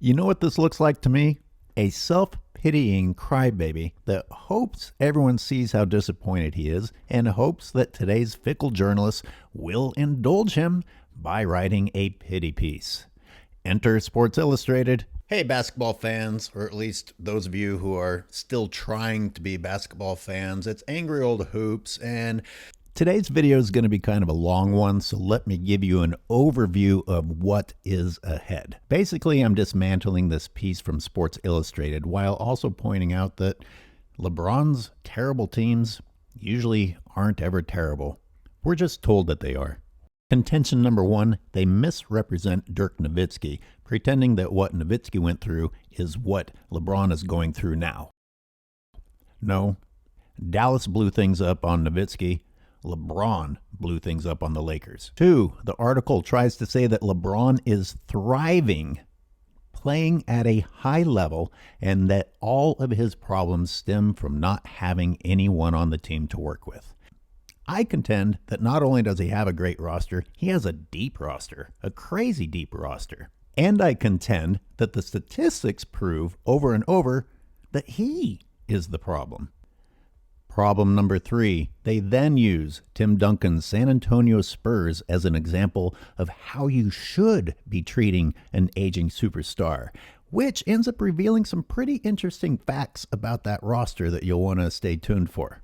You know what this looks like to me? A self-pitying crybaby that hopes everyone sees how disappointed he is and hopes that today's fickle journalists will indulge him by writing a pity piece. Enter Sports Illustrated. Hey, basketball fans, or at least those of you who are still trying to be basketball fans. It's Angry Old Hoops, and today's video is going to be kind of a long one, so let me give you an overview of what is ahead. Basically, I'm dismantling this piece from Sports Illustrated while also pointing out that LeBron's terrible teams usually aren't ever terrible. We're just told that they are. Contention number one, they misrepresent Dirk Nowitzki, pretending that what Nowitzki went through is what LeBron is going through now. No, Dallas blew things up on Nowitzki. LeBron blew things up on the Lakers. Two, the article tries to say that LeBron is thriving, playing at a high level, and that all of his problems stem from not having anyone on the team to work with. I contend that not only does he have a great roster, he has a deep roster, a crazy deep roster. And I contend that the statistics prove over and over that he is the problem. Problem number three, they then use Tim Duncan's San Antonio Spurs as an example of how you should be treating an aging superstar, which ends up revealing some pretty interesting facts about that roster that you'll want to stay tuned for.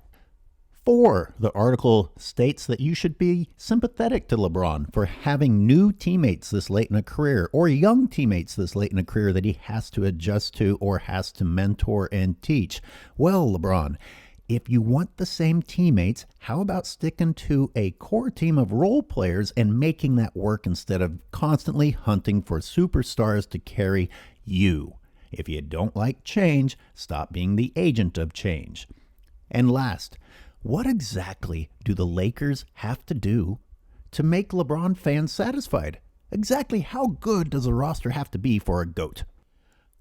4, the article states that you should be sympathetic to LeBron for having new teammates this late in a career, or young teammates this late in a career that he has to adjust to or has to mentor and teach. Well, LeBron, if you want the same teammates, how about sticking to a core team of role players and making that work instead of constantly hunting for superstars to carry you? If you don't like change, stop being the agent of change. And last, what exactly do the Lakers have to do to make LeBron fans satisfied? Exactly how good does a roster have to be for a GOAT?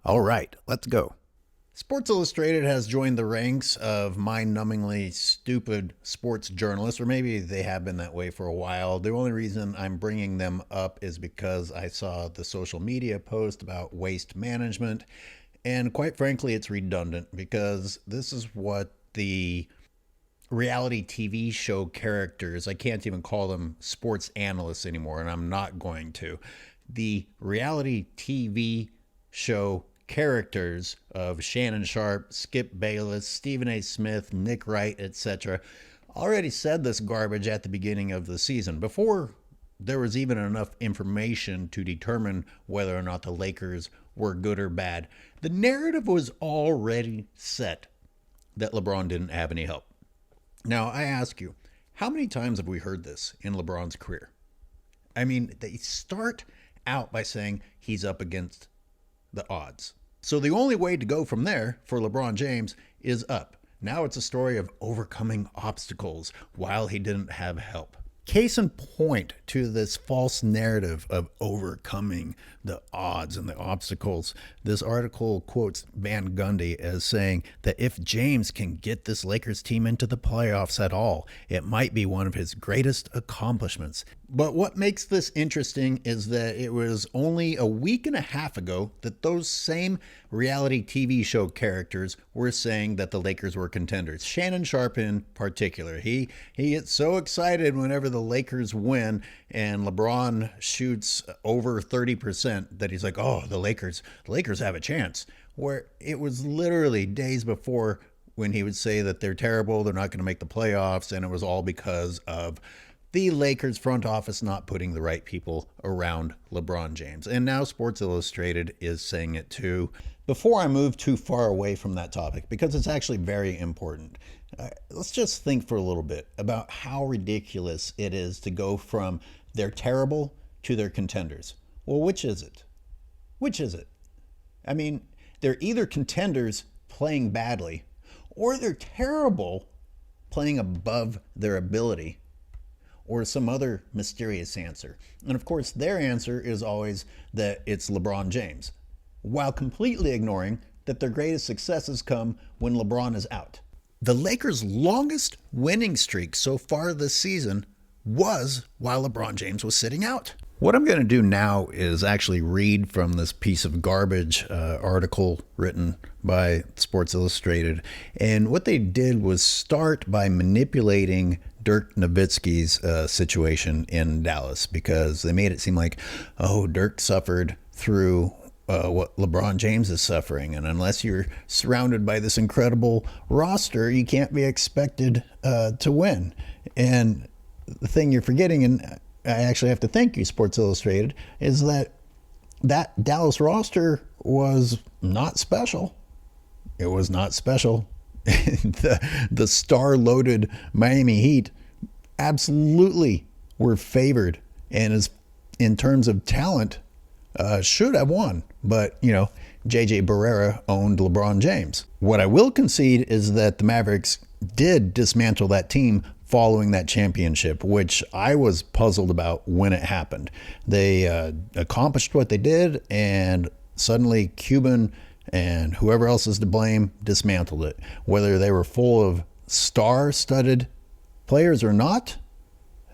All right, let's go. Sports Illustrated has joined the ranks of mind-numbingly stupid sports journalists, or maybe they have been that way for a while. The only reason I'm bringing them up is because I saw the social media post about waste management, and quite frankly, it's redundant because this is what the reality TV show characters, I can't even call them sports analysts anymore, and I'm not going to. The reality TV show characters of Shannon Sharpe, Skip Bayless, Stephen A. Smith, Nick Wright, etc. already said this garbage at the beginning of the season, before there was even enough information to determine whether or not the Lakers were good or bad. The narrative was already set that LeBron didn't have any help. Now, I ask you, how many times have we heard this in LeBron's career? I mean, they start out by saying he's up against the odds. So the only way to go from there for LeBron James is up. Now it's a story of overcoming obstacles while he didn't have help. Case in point to this false narrative of overcoming the odds and the obstacles, this article quotes Van Gundy as saying that if James can get this Lakers team into the playoffs at all, it might be one of his greatest accomplishments. But what makes this interesting is that it was only a week and a half ago that those same reality TV show characters were saying that the Lakers were contenders. Shannon Sharpe in particular. He gets so excited whenever the Lakers win and LeBron shoots over 30% that he's like, oh, the Lakers have a chance. Where it was literally days before when he would say that they're terrible, they're not going to make the playoffs, and it was all because of the Lakers front office not putting the right people around LeBron James. And now Sports Illustrated is saying it too. Before I move too far away from that topic, because it's actually very important, let's just think for a little bit about how ridiculous it is to go from they're terrible to they're contenders. Well, which is it? Which is it? I mean, they're either contenders playing badly, or they're terrible playing above their ability, or some other mysterious answer. And of course, their answer is always that it's LeBron James, while completely ignoring that their greatest successes come when LeBron is out. The Lakers' longest winning streak so far this season was while LeBron James was sitting out. What I'm going to do now is actually read from this piece of garbage article written by Sports Illustrated. And what they did was start by manipulating Dirk Nowitzki's situation in Dallas, because they made it seem like, oh, Dirk suffered through what LeBron James is suffering. And unless you're surrounded by this incredible roster, you can't be expected to win. And the thing you're forgetting, and I actually have to thank you, Sports Illustrated, is that Dallas roster was not special. It was not special. The star-loaded Miami Heat absolutely were favored, and as in terms of talent, should have won. But, J.J. Barrera owned LeBron James. What I will concede is that the Mavericks did dismantle that team following that championship, which I was puzzled about when it happened. They accomplished what they did, and suddenly Cuban and whoever else is to blame dismantled it. Whether they were full of star-studded players or not,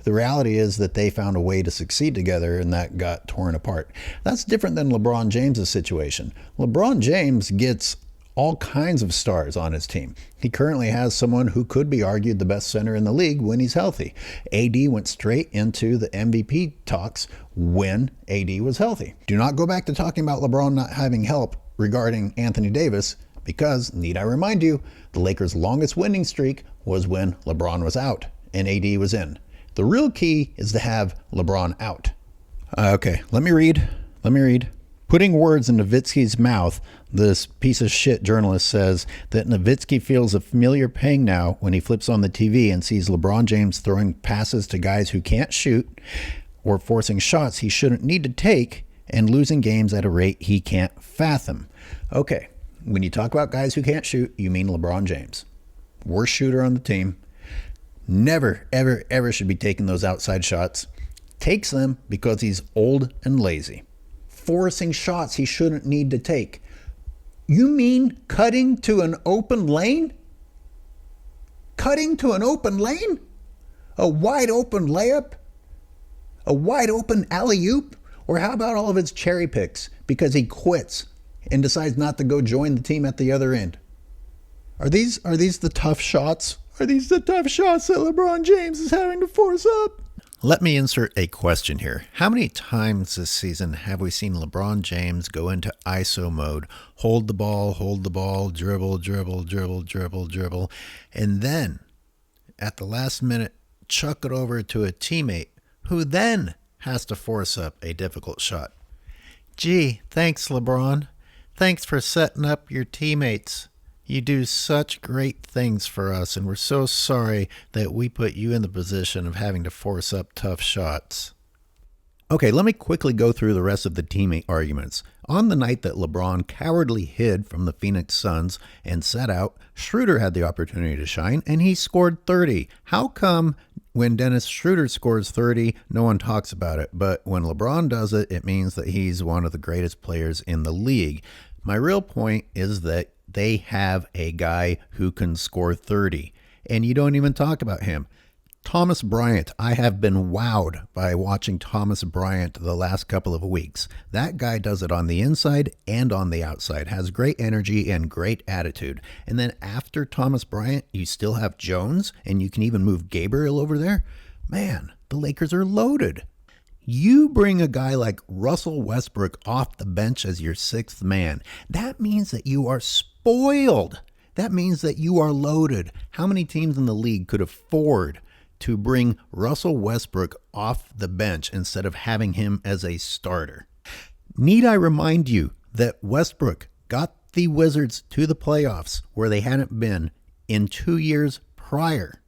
the reality is that they found a way to succeed together, and that got torn apart. That's different than LeBron James's situation. LeBron James gets all kinds of stars on his team. He currently has someone who could be argued the best center in the league when he's healthy. AD went straight into the MVP talks when AD was healthy. Do not go back to talking about LeBron not having help regarding Anthony Davis, because, need I remind you, the Lakers' longest winning streak was when LeBron was out and AD was in. The real key is to have LeBron out. Okay, let me read. Putting words in Nowitzki's mouth, this piece of shit journalist says that Nowitzki feels a familiar pang now when he flips on the TV and sees LeBron James throwing passes to guys who can't shoot or forcing shots he shouldn't need to take and losing games at a rate he can't fathom. Okay, when you talk about guys who can't shoot, you mean LeBron James. Worst shooter on the team. Never, ever, ever should be taking those outside shots. Takes them because he's old and lazy. Forcing shots he shouldn't need to take. You mean cutting to an open lane? Cutting to an open lane? A wide open layup? A wide open alley-oop? Or how about all of his cherry picks because he quits and decides not to go join the team at the other end? Are these the tough shots? Are these the tough shots that LeBron James is having to force up? Let me insert a question here. How many times this season have we seen LeBron James go into ISO mode, hold the ball, dribble, and then at the last minute chuck it over to a teammate who then has to force up a difficult shot? Gee, thanks, LeBron. Thanks for setting up your teammates. You do such great things for us, and we're so sorry that we put you in the position of having to force up tough shots. Okay, let me quickly go through the rest of the teammate arguments. On the night that LeBron cowardly hid from the Phoenix Suns and sat out, Schroeder had the opportunity to shine, and he scored 30. How come when Dennis Schroeder scores 30, no one talks about it, but when LeBron does it, it means that he's one of the greatest players in the league? My real point is that they have a guy who can score 30, and you don't even talk about him. Thomas Bryant. I have been wowed by watching Thomas Bryant the last couple of weeks. That guy does it on the inside and on the outside, has great energy and great attitude. And then after Thomas Bryant, you still have Jones, and you can even move Gabriel over there. Man, the Lakers are loaded. You bring a guy like Russell Westbrook off the bench as your sixth man. That means that you are spoiled. That means that you are loaded. How many teams in the league could afford to bring Russell Westbrook off the bench instead of having him as a starter? Need I remind you that Westbrook got the Wizards to the playoffs where they hadn't been in 2 years prior?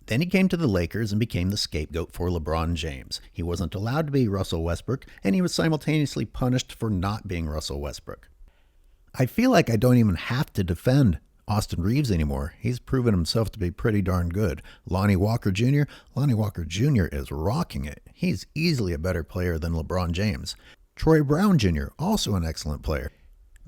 Then he came to the Lakers and became the scapegoat for LeBron James. He wasn't allowed to be Russell Westbrook, and he was simultaneously punished for not being Russell Westbrook. I feel like I don't even have to defend Austin Reeves anymore. He's proven himself to be pretty darn good. Lonnie Walker Jr. Is rocking it. He's easily a better player than LeBron James. Troy Brown Jr., also an excellent player.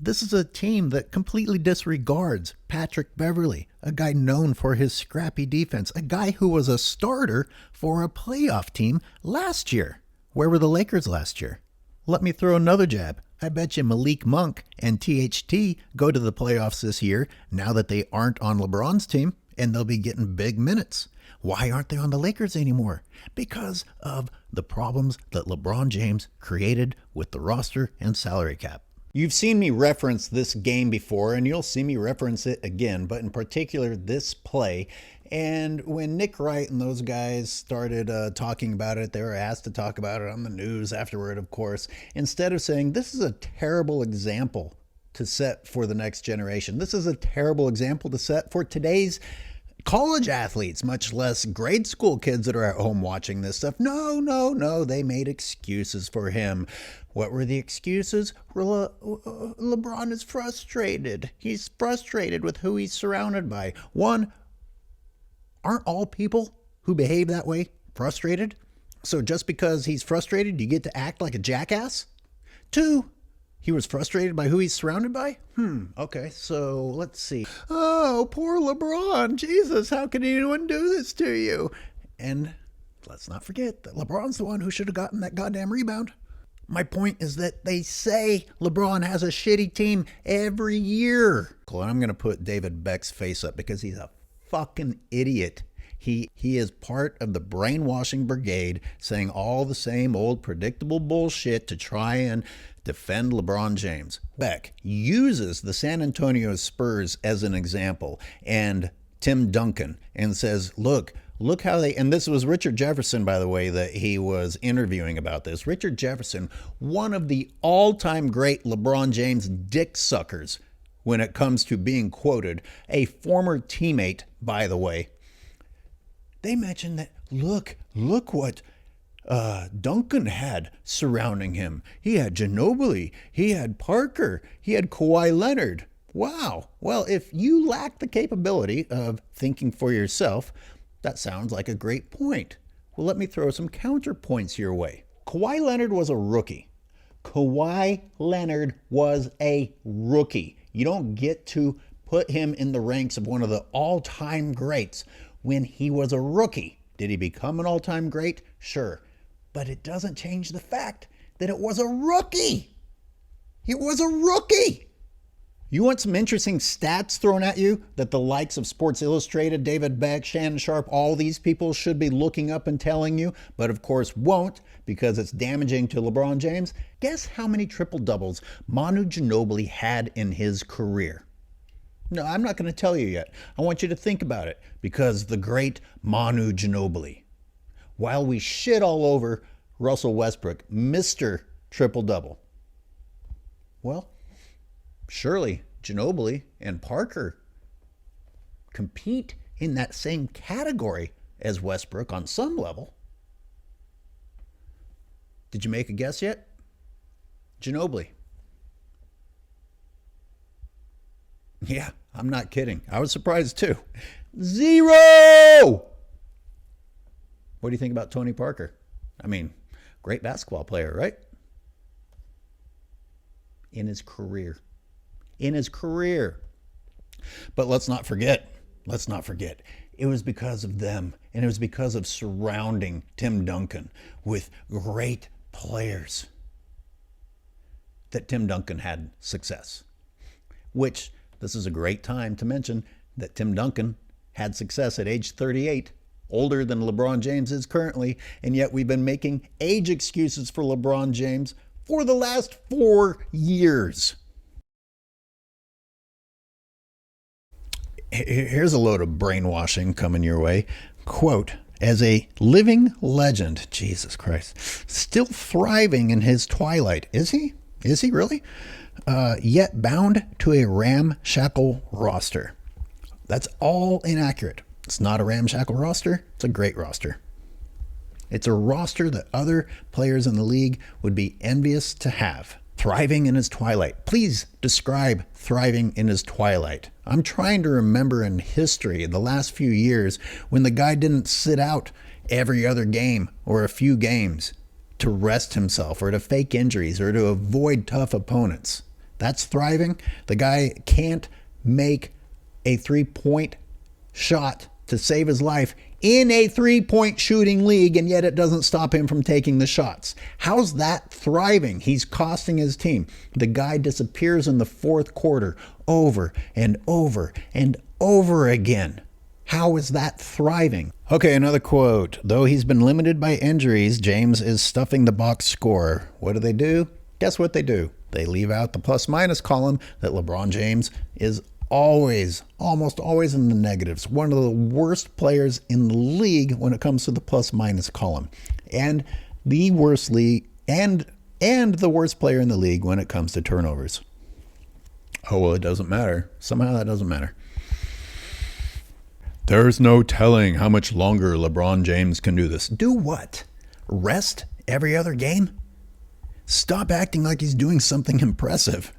This is a team that completely disregards Patrick Beverley, a guy known for his scrappy defense, a guy who was a starter for a playoff team last year. Where were the Lakers last year? Let me throw another jab. I bet you Malik Monk and THT go to the playoffs this year now that they aren't on LeBron's team, and they'll be getting big minutes. Why aren't they on the Lakers anymore? Because of the problems that LeBron James created with the roster and salary cap. You've seen me reference this game before, and you'll see me reference it again, but in particular this play. And when Nick Wright and those guys started talking about it, they were asked to talk about it on the news afterward, of course, instead of saying, this is a terrible example to set for the next generation. This is a terrible example to set for today's college athletes, much less grade school kids that are at home watching this stuff. No, they made excuses for him. What were the excuses? LeBron is frustrated. He's frustrated with who he's surrounded by. One, aren't all people who behave that way frustrated? So just because he's frustrated, you get to act like a jackass? Two, he was frustrated by who he's surrounded by? Okay, so let's see. Oh, poor LeBron. Jesus, how can anyone do this to you? And let's not forget that LeBron's the one who should have gotten that goddamn rebound. My point is that they say LeBron has a shitty team every year. And I'm going to put David Beck's face up because he's a fucking idiot. He is part of the brainwashing brigade saying all the same old predictable bullshit to try and defend LeBron James. Beck uses the San Antonio Spurs as an example and Tim Duncan and says, look how they, and this was Richard Jefferson, by the way, that he was interviewing about this. Richard Jefferson, one of the all-time great LeBron James dick suckers when it comes to being quoted, a former teammate, by the way. They mentioned that, look what Duncan had surrounding him. He had Ginobili, he had Parker, he had Kawhi Leonard. Wow. Well, if you lack the capability of thinking for yourself, that sounds like a great point. Well, let me throw some counterpoints your way. Kawhi Leonard was a rookie. You don't get to put him in the ranks of one of the all-time greats when he was a rookie. Did he become an all-time great? Sure. But it doesn't change the fact that it was a rookie. It was a rookie. You want some interesting stats thrown at you that the likes of Sports Illustrated, David Beck, Shannon Sharp, all these people should be looking up and telling you, but of course won't because it's damaging to LeBron James? Guess how many triple-doubles Manu Ginobili had in his career? No, I'm not going to tell you yet. I want you to think about it because the great Manu Ginobili, while we shit all over Russell Westbrook, Mr. Triple-Double, well, surely Ginobili and Parker compete in that same category as Westbrook on some level. Did you make a guess yet? Ginobili. Yeah, I'm not kidding. I was surprised too. 0! What do you think about Tony Parker? I mean, great basketball player, right? In his career. But let's not forget, it was because of them, and it was because of surrounding Tim Duncan with great players that Tim Duncan had success. Which, this is a great time to mention that Tim Duncan had success at age 38, older than LeBron James is currently, and yet we've been making age excuses for LeBron James for the last 4 years. Here's a load of brainwashing coming your way. Quote, as a living legend, Jesus Christ, still thriving in his twilight. Is he? Is he really? Yet bound to a ramshackle roster. That's all inaccurate. It's not a ramshackle roster. It's a great roster. It's a roster that other players in the league would be envious to have. Thriving in his twilight. Please describe thriving in his twilight. I'm trying to remember in history, in the last few years, when the guy didn't sit out every other game or a few games to rest himself or to fake injuries or to avoid tough opponents. That's thriving. The guy can't make a 3-point shot to save his life in a three-point shooting league, and yet it doesn't stop him from taking the shots. How's that thriving? He's costing his team. The guy disappears in the fourth quarter over and over and over again. How is that thriving? Okay, another quote. Though he's been limited by injuries, James is stuffing the box score. What do? Guess what they do? They leave out the plus-minus column that LeBron James is almost always in the negatives. One of the worst players in the league when it comes to the plus-minus column. And the worst league and the worst player in the league when it comes to turnovers. Oh, well, it doesn't matter. Somehow that doesn't matter. There's no telling how much longer LeBron James can do this. Do what? Rest every other game? Stop acting like he's doing something impressive.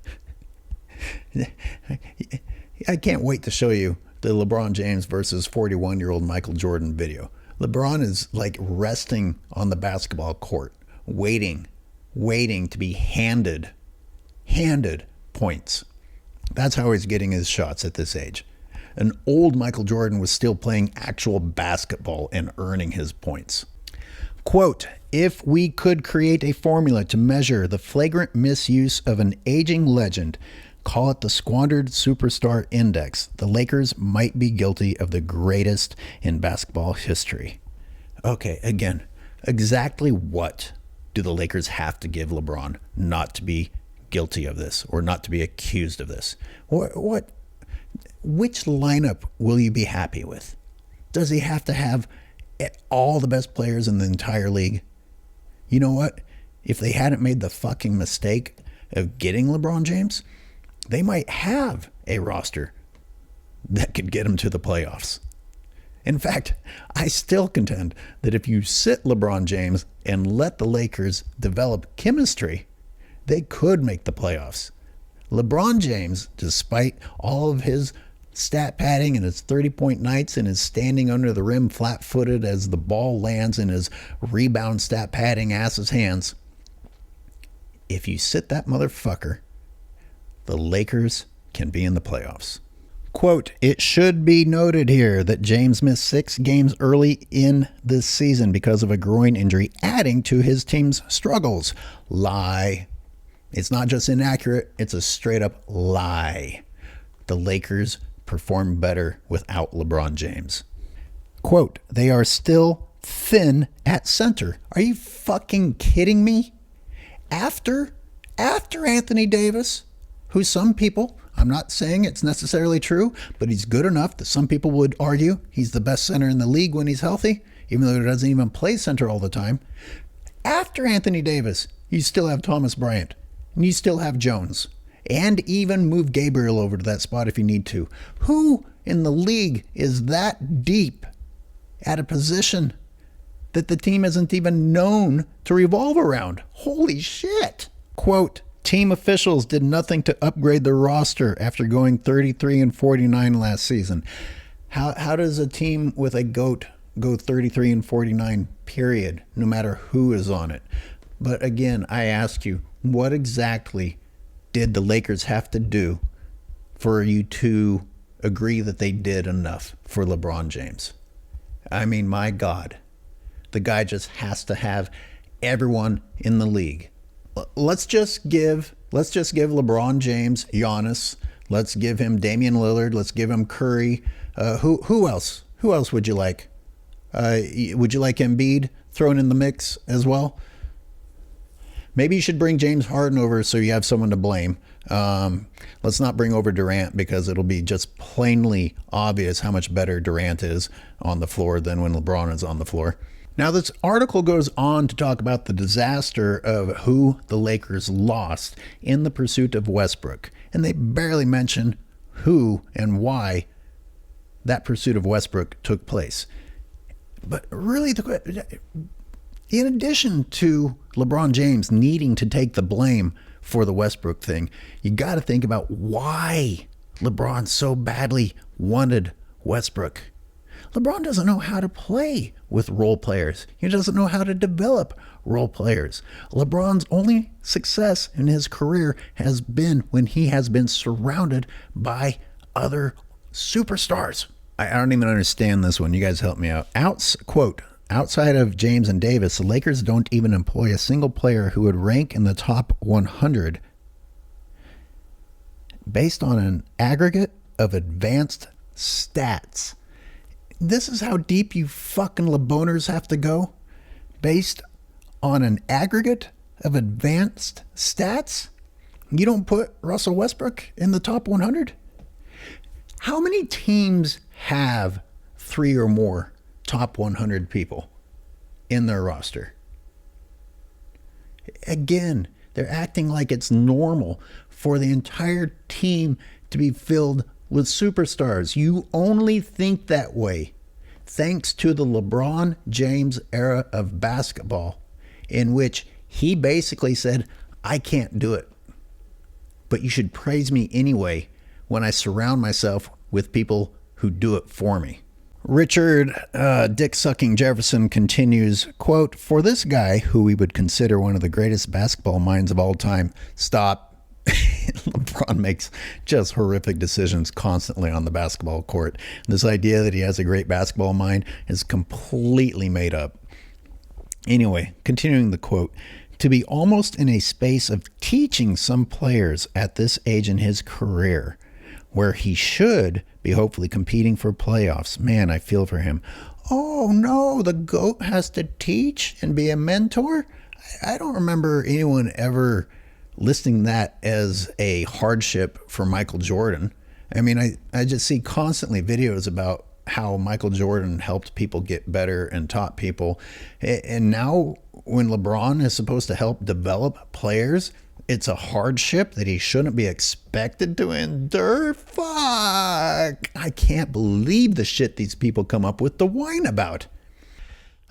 I can't wait to show you the LeBron James versus 41-year-old Michael Jordan video. LeBron is like resting on the basketball court, waiting to be handed points. That's how he's getting his shots at this age. An old Michael Jordan was still playing actual basketball and earning his points. Quote, if we could create a formula to measure the flagrant misuse of an aging legend, call it the squandered superstar index, the Lakers might be guilty of the greatest in basketball history. Okay, again, exactly what do the Lakers have to give LeBron not to be guilty of this or not to be accused of this? Which lineup will you be happy with? Does he have to have all the best players in the entire league? You know what? If they hadn't made the fucking mistake of getting LeBron James, they might have a roster that could get them to the playoffs. In fact, I still contend that if you sit LeBron James and let the Lakers develop chemistry, they could make the playoffs. LeBron James, despite all of his stat padding and his 30-point nights and his standing under the rim flat-footed as the ball lands in his rebound stat padding ass's hands, if you sit that motherfucker, the Lakers can be in the playoffs. Quote, it should be noted here that James missed 6 games early in this season because of a groin injury, adding to his team's struggles. Lie. It's not just inaccurate, it's a straight-up lie. The Lakers perform better without LeBron James. Quote, they are still thin at center. Are you fucking kidding me? After Anthony Davis, who some people, I'm not saying it's necessarily true, but he's good enough that some people would argue he's the best center in the league when he's healthy, even though he doesn't even play center all the time. After Anthony Davis, you still have Thomas Bryant, and you still have Jones, and even move Gabriel over to that spot if you need to. Who in the league is that deep at a position that the team isn't even known to revolve around? Holy shit. Quote, team officials did nothing to upgrade the roster after going 33-49 last season. How does a team with a GOAT go 33-49, period, no matter who is on it? But again, I ask you, what exactly did the Lakers have to do for you to agree that they did enough for LeBron James? I mean, my God, the guy just has to have everyone in the league. Let's just give LeBron James, Giannis. Let's give him Damian Lillard. Let's give him Curry. Who else? Who else would you like? Would you like Embiid thrown in the mix as well? Maybe you should bring James Harden over so you have someone to blame. Let's not bring over Durant because it'll be just plainly obvious how much better Durant is on the floor than when LeBron is on the floor. Now, this article goes on to talk about the disaster of who the Lakers lost in the pursuit of Westbrook. And they barely mention who and why that pursuit of Westbrook took place. But really, in addition to LeBron James needing to take the blame for the Westbrook thing, you got to think about why LeBron so badly wanted Westbrook. LeBron doesn't know how to play with role players. He doesn't know how to develop role players. LeBron's only success in his career has been when he has been surrounded by other superstars. I don't even understand this one. You guys help me out. Quote, outside of James and Davis, the Lakers don't even employ a single player who would rank in the top 100 based on an aggregate of advanced stats. This is how deep you fucking LeBoners have to go? Based on an aggregate of advanced stats? You don't put Russell Westbrook in the top 100? How many teams have 3 or more top 100 people in their roster? Again, they're acting like it's normal for the entire team to be filled with superstars. You only think that way thanks to the LeBron James era of basketball, in which he basically said, I can't do it, but you should praise me anyway when I surround myself with people who do it for me. Richard Dick-Sucking Jefferson continues, quote, for this guy, who we would consider one of the greatest basketball minds of all time, stop. LeBron makes just horrific decisions constantly on the basketball court. This idea that he has a great basketball mind is completely made up. Anyway, continuing the quote, to be almost in a space of teaching some players at this age in his career, where he should be hopefully competing for playoffs. Man, I feel for him. Oh no, the GOAT has to teach and be a mentor? I don't remember anyone ever listing that as a hardship for Michael Jordan. I mean, I just see constantly videos about how Michael Jordan helped people get better and taught people. And now when LeBron is supposed to help develop players, it's a hardship that he shouldn't be expected to endure? Fuck! I can't believe the shit these people come up with to whine about.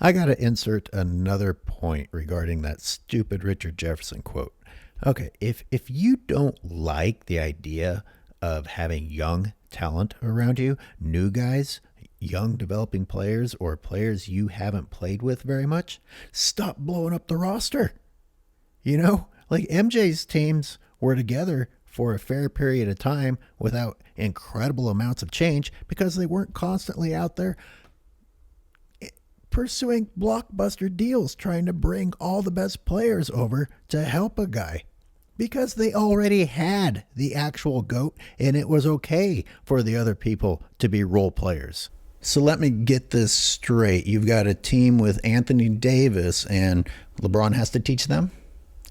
I gotta insert another point regarding that stupid Richard Jefferson quote. Okay, if you don't like the idea of having young talent around you, new guys, young developing players, or players you haven't played with very much, stop blowing up the roster. You know, like MJ's teams were together for a fair period of time without incredible amounts of change because they weren't constantly out there pursuing blockbuster deals, trying to bring all the best players over to help a guy. Because they already had the actual GOAT, and it was okay for the other people to be role players. So let me get this straight. You've got a team with Anthony Davis, and LeBron has to teach them.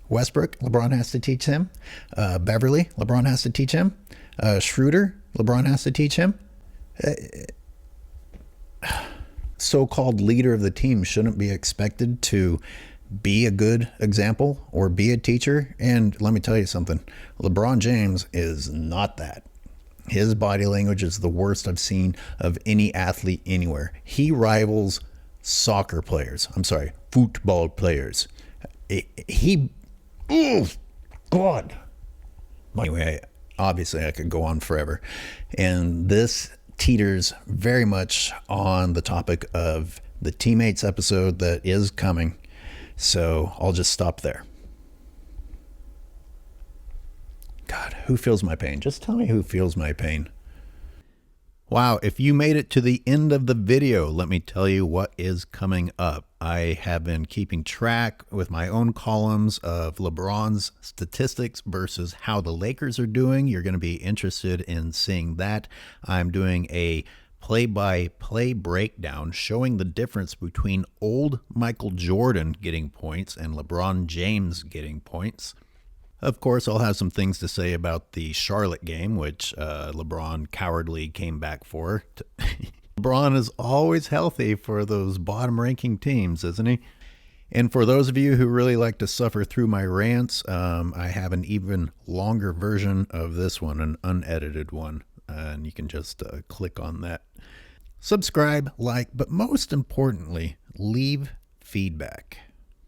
Westbrook, LeBron has to teach him. Beverly, LeBron has to teach him. Schroeder, LeBron has to teach him. So-called leader of the team shouldn't be expected to be a good example or be a teacher. And let me tell you something, LeBron James is not that. His body language is the worst I've seen of any athlete anywhere. He rivals football players. Oh, God. Anyway, obviously I could go on forever. And this teeters very much on the topic of the Teammates episode that is coming. So I'll just stop there. God, who feels my pain? Just tell me who feels my pain. Wow, if you made it to the end of the video, let me tell you what is coming up. I have been keeping track with my own columns of LeBron's statistics versus how the Lakers are doing. You're going to be interested in seeing that. I'm doing a play-by-play breakdown showing the difference between old Michael Jordan getting points and LeBron James getting points. Of course, I'll have some things to say about the Charlotte game, which LeBron cowardly came back for. LeBron is always healthy for those bottom-ranking teams, isn't he? And for those of you who really like to suffer through my rants, I have an even longer version of this one, an unedited one. And you can just click on that. Subscribe, like, but most importantly, leave feedback.